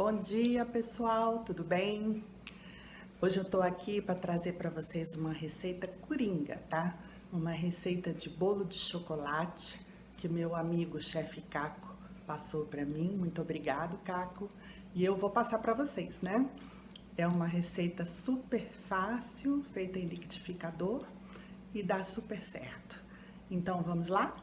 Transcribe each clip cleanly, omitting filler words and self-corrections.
Bom dia, pessoal, tudo bem? Hoje eu tô aqui para trazer para vocês uma receita coringa, tá? Uma receita de bolo de chocolate que meu amigo chefe Caco passou para mim. Muito obrigado, Caco. E eu vou passar para vocês, né? É uma receita super fácil, feita em liquidificador e dá super certo. Então, vamos lá?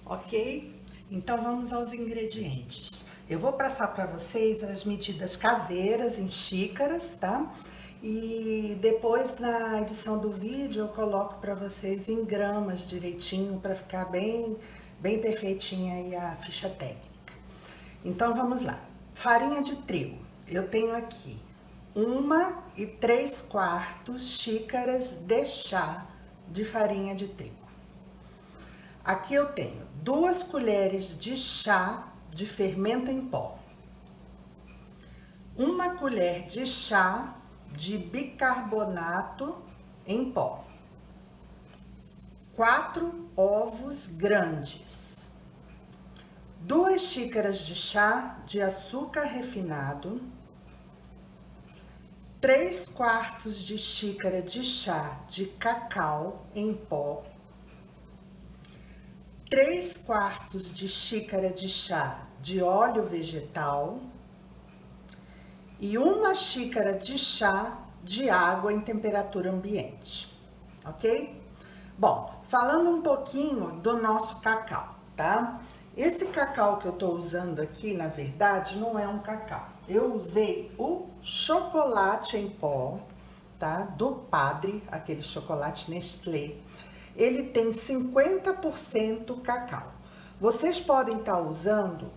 Ok? Então vamos aos ingredientes. Eu vou passar para vocês as medidas caseiras em xícaras, tá? E depois na edição do vídeo eu coloco para vocês em gramas direitinho para ficar bem perfeitinha aí a ficha técnica. Então vamos lá. Farinha de trigo. Eu tenho aqui 1 3/4 xícaras de chá de farinha de trigo. Aqui eu tenho 2 colheres de chá de fermento em pó, 1 colher de chá de bicarbonato em pó, 4 ovos grandes, 2 xícaras de chá de açúcar refinado, 3/4 de xícara de chá de cacau em pó, 3/4 de xícara de chá de óleo vegetal e 1 xícara de chá de água em temperatura ambiente, ok? Bom, falando um pouquinho do nosso cacau, tá? Esse cacau que eu tô usando aqui, na verdade, não é um cacau. Eu usei o chocolate em pó, tá? Do Padre, aquele chocolate Nestlé. Ele tem 50% cacau. Vocês podem estar usando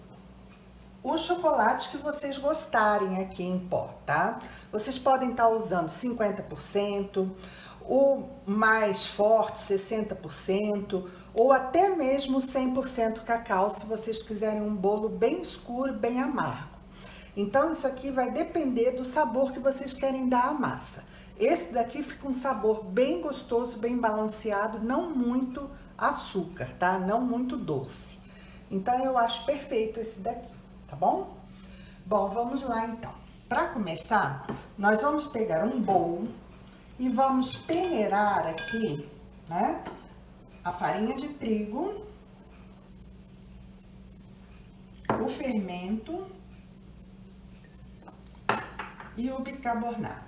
o chocolate que vocês gostarem aqui em pó, tá? Vocês podem estar usando 50%, o mais forte 60%, ou até mesmo 100% cacau, se vocês quiserem um bolo bem escuro, bem amargo. Então, isso aqui vai depender do sabor que vocês querem dar à massa. Esse daqui fica um sabor bem gostoso, bem balanceado, não muito açúcar, tá? Não muito doce. Então, eu acho perfeito esse daqui, tá bom? Bom, vamos lá então. Para começar, nós vamos pegar um bowl e vamos peneirar aqui, né? A farinha de trigo, o fermento e o bicarbonato.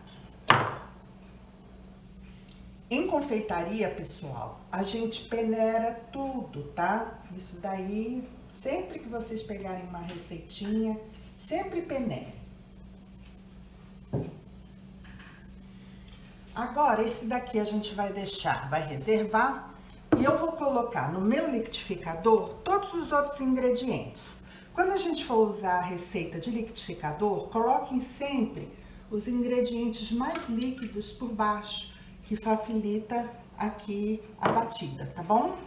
Em confeitaria, pessoal, a gente peneira tudo, tá? Isso daí, sempre que vocês pegarem uma receitinha, sempre peneire. Agora, esse daqui a gente vai deixar, vai reservar, e eu vou colocar no meu liquidificador todos os outros ingredientes. Quando a gente for usar a receita de liquidificador, coloquem sempre os ingredientes mais líquidos por baixo, que facilita aqui a batida, tá bom?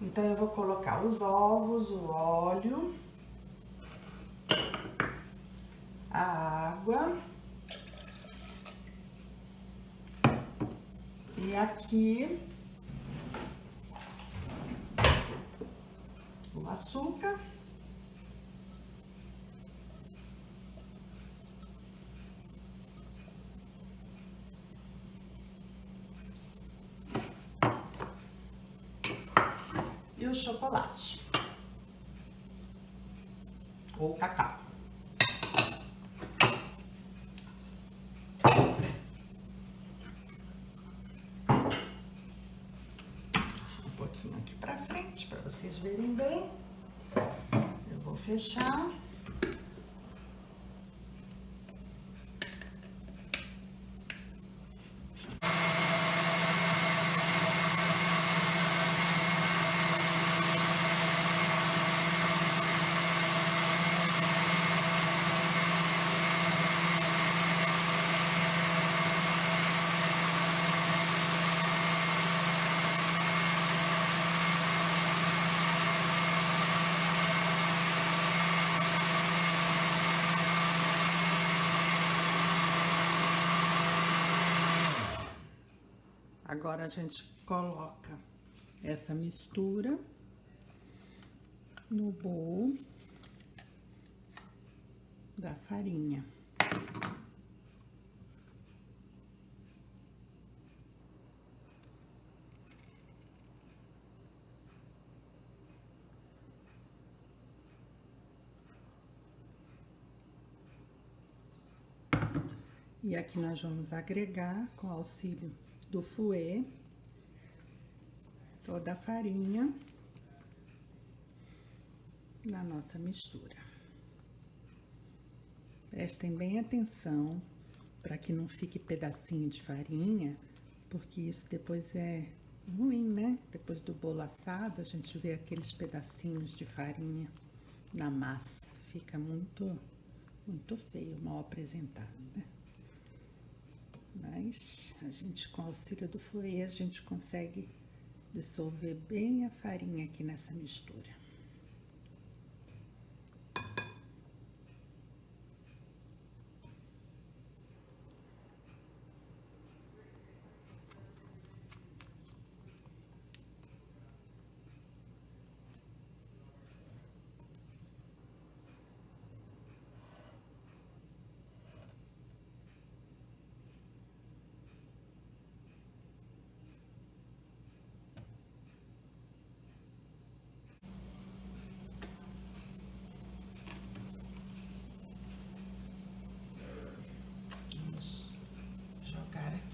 Então, eu vou colocar os ovos, o óleo, a água. E aqui, o açúcar. E o chocolate, ou cacau. Um pouquinho aqui pra frente, pra vocês verem bem. Eu vou fechar. Agora a gente coloca essa mistura no bowl da farinha. E aqui nós vamos agregar, com auxílio do fouet, toda a farinha na nossa mistura. Prestem bem atenção para que não fique pedacinho de farinha, porque isso depois é ruim, né? Depois do bolo assado, a gente vê aqueles pedacinhos de farinha na massa. Fica muito feio, mal apresentado, né? Mas a gente, com o auxílio do fouet, a gente consegue dissolver bem a farinha aqui nessa mistura.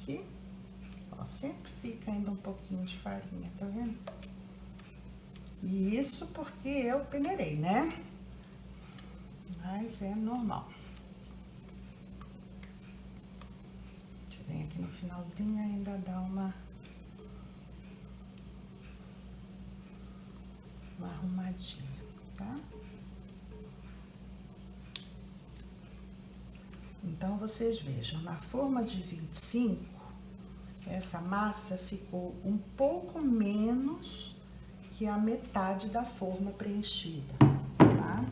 Aqui, ó, sempre fica ainda um pouquinho de farinha, tá vendo? E isso porque eu peneirei, né? Mas é normal. A gente vem aqui no finalzinho e ainda dá uma arrumadinha, tá? Então, vocês vejam, na forma de 25, essa massa ficou um pouco menos que a metade da forma preenchida, tá?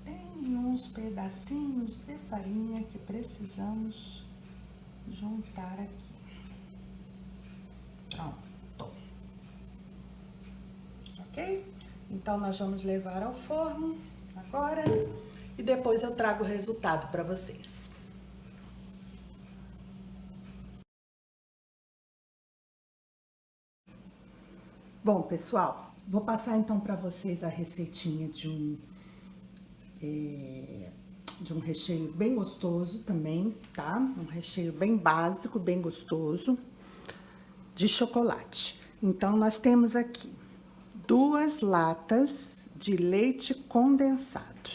Tem uns pedacinhos de farinha que precisamos juntar aqui. Pronto. Ok? Então, nós vamos levar ao forno agora e depois eu trago o resultado para vocês. Bom, pessoal, vou passar então para vocês a receitinha de um recheio bem gostoso também, tá? Um recheio bem básico, bem gostoso, de chocolate. Então, nós temos aqui 2 latas de leite condensado.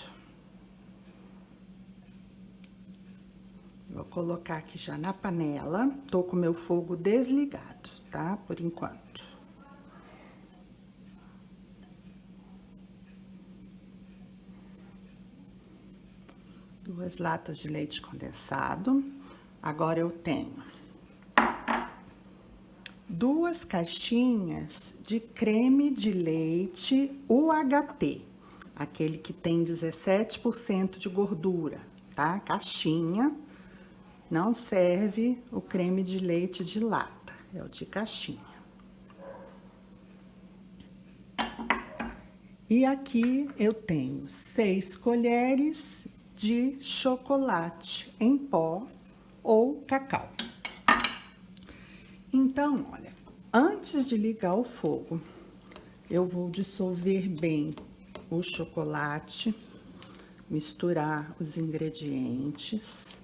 Vou colocar aqui já na panela, tô com meu fogo desligado, tá? Por enquanto. Duas latas de leite condensado. Agora eu tenho 2 caixinhas de creme de leite UHT, aquele que tem 17% de gordura, tá? Caixinha, não serve o creme de leite de lata, é o de caixinha. E aqui eu tenho 6 colheres de chocolate em pó ou cacau. Então, olha, antes de ligar o fogo, eu vou dissolver bem o chocolate, misturar os ingredientes.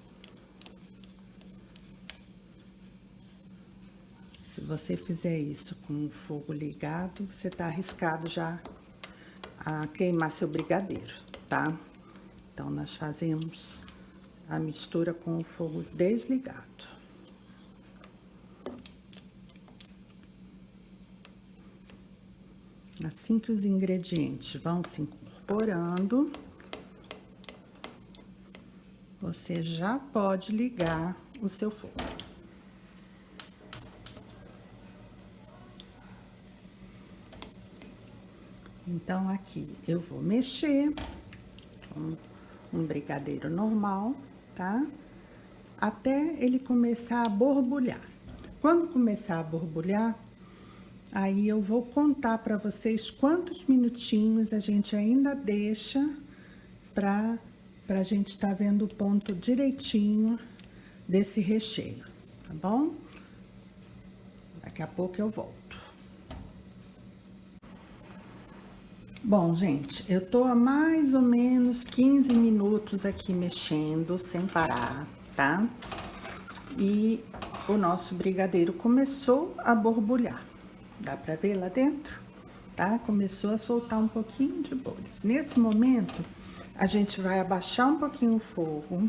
Se você fizer isso com o fogo ligado, você tá arriscado já a queimar seu brigadeiro, tá? Então, nós fazemos a mistura com o fogo desligado. Assim que os ingredientes vão se incorporando, você já pode ligar o seu fogo. Então, aqui eu vou mexer com um brigadeiro normal, tá? Até ele começar a borbulhar. Quando começar a borbulhar, aí eu vou contar para vocês quantos minutinhos a gente ainda deixa para a gente estar vendo o ponto direitinho desse recheio, tá bom? Daqui a pouco eu volto. Bom, gente, eu tô há mais ou menos 15 minutos aqui mexendo sem parar, tá? E o nosso brigadeiro começou a borbulhar. Dá pra ver lá dentro? Tá? Começou a soltar um pouquinho de bolhas. Nesse momento, a gente vai abaixar um pouquinho o fogo,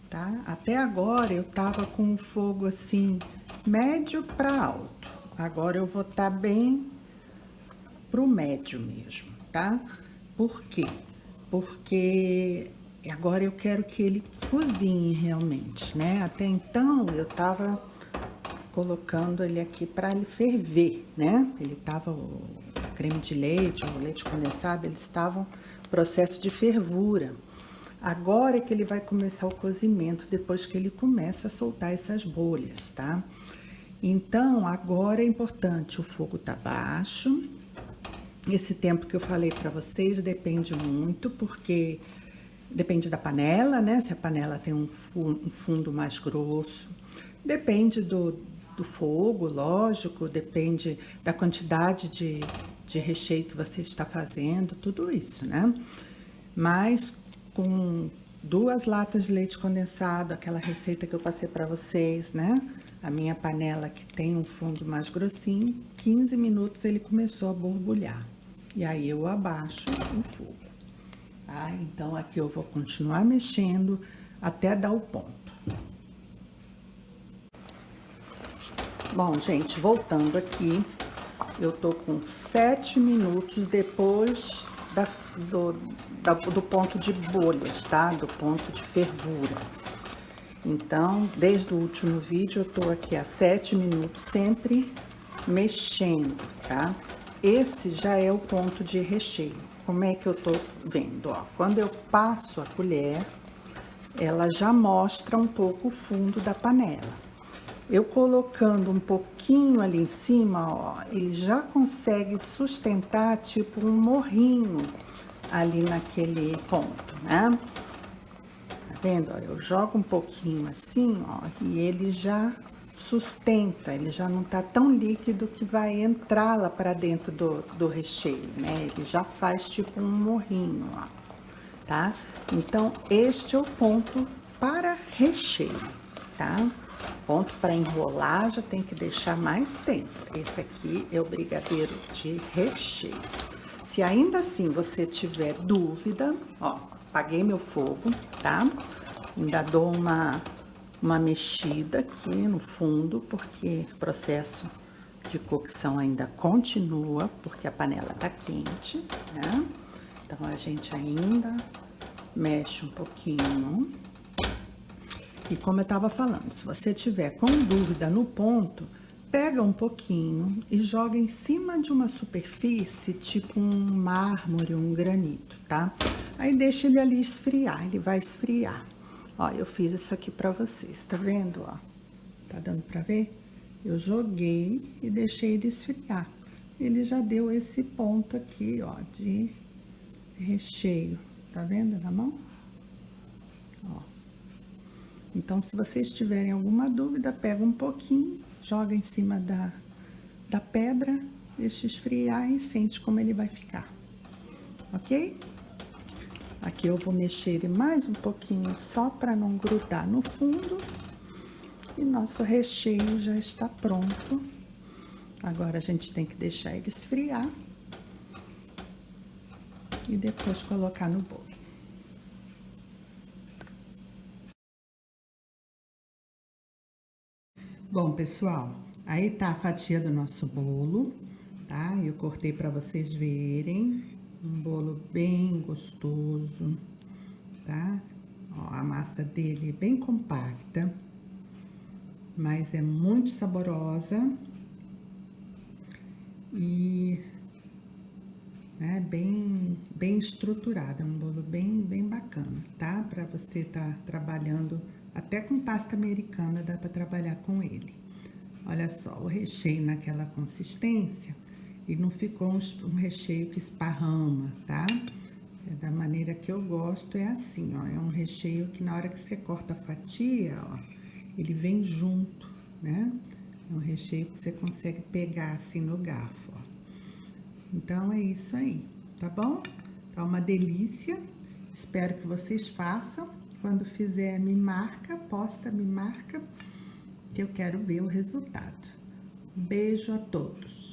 tá? Até agora eu tava com o fogo assim, médio para alto. Agora eu vou estar bem pro médio mesmo, tá? Por quê? Porque agora eu quero que ele cozinhe realmente, né? Até então eu tava colocando ele aqui para ele ferver, né? Ele tava, o creme de leite, o leite condensado, eles estavam em processo de fervura. Agora é que ele vai começar o cozimento, depois que ele começa a soltar essas bolhas, tá? Então, agora é importante, o fogo tá baixo. Esse tempo que eu falei para vocês depende muito, porque depende da panela, né? Se a panela tem um fundo mais grosso, depende do fogo, lógico, depende da quantidade de recheio que você está fazendo, tudo isso, né? Mas com 2 latas de leite condensado, aquela receita que eu passei para vocês, né? A minha panela que tem um fundo mais grossinho, 15 minutos ele começou a borbulhar. E aí eu abaixo o fogo, tá? Então aqui eu vou continuar mexendo até dar o ponto. Bom, gente, voltando aqui, eu tô com 7 minutos depois do ponto de bolhas, tá? Do ponto de fervura. Então, desde o último vídeo, eu tô aqui há 7 minutos sempre mexendo, tá? Esse já é o ponto de recheio. Como é que eu tô vendo, ó? Quando eu passo a colher, ela já mostra um pouco o fundo da panela. Eu colocando um pouquinho ali em cima, ó, ele já consegue sustentar tipo um morrinho ali naquele ponto, né? Tá vendo? Ó, eu jogo um pouquinho assim, ó, e ele já sustenta, ele já não tá tão líquido que vai entrar lá para dentro do recheio, né? Ele já faz tipo um morrinho, ó, tá? Então, este é o ponto para recheio, tá? Ponto para enrolar, já tem que deixar mais tempo. Esse aqui é o brigadeiro de recheio. Se ainda assim você tiver dúvida, ó, apaguei meu fogo, tá? Ainda dou uma mexida aqui no fundo, porque o processo de cocção ainda continua, porque a panela tá quente, né? Então, a gente ainda mexe um pouquinho. E como eu tava falando, se você tiver com dúvida no ponto, pega um pouquinho e joga em cima de uma superfície, tipo um mármore, um granito, tá? Aí deixa ele ali esfriar, ele vai esfriar. Ó, eu fiz isso aqui pra vocês, tá vendo, ó? Tá dando pra ver? Eu joguei e deixei ele esfriar. Ele já deu esse ponto aqui, ó, de recheio. Tá vendo na mão? Ó. Então, se vocês tiverem alguma dúvida, pega um pouquinho, joga em cima da pedra, deixa esfriar e sente como ele vai ficar, ok? Aqui eu vou mexer ele mais um pouquinho só para não grudar no fundo. E nosso recheio já está pronto. Agora a gente tem que deixar ele esfriar e depois colocar no bolo. Bom, pessoal, aí tá a fatia do nosso bolo, tá? Eu cortei para vocês verem, um bolo bem gostoso, tá? Ó, a massa dele é bem compacta, mas é muito saborosa e, né, bem estruturada, é um bolo bem bacana, tá? Para você tá trabalhando até com pasta americana, dá para trabalhar com ele. Olha só, o recheio naquela consistência, e não ficou um recheio que esparrama, tá? Da maneira que eu gosto é assim, ó, é um recheio que na hora que você corta a fatia, ó, ele vem junto, né? É um recheio que você consegue pegar assim no garfo, ó. Então, é isso aí, tá bom? Tá uma delícia, espero que vocês façam. Quando fizer, me marca, posta, me marca, que eu quero ver o resultado. Beijo a todos!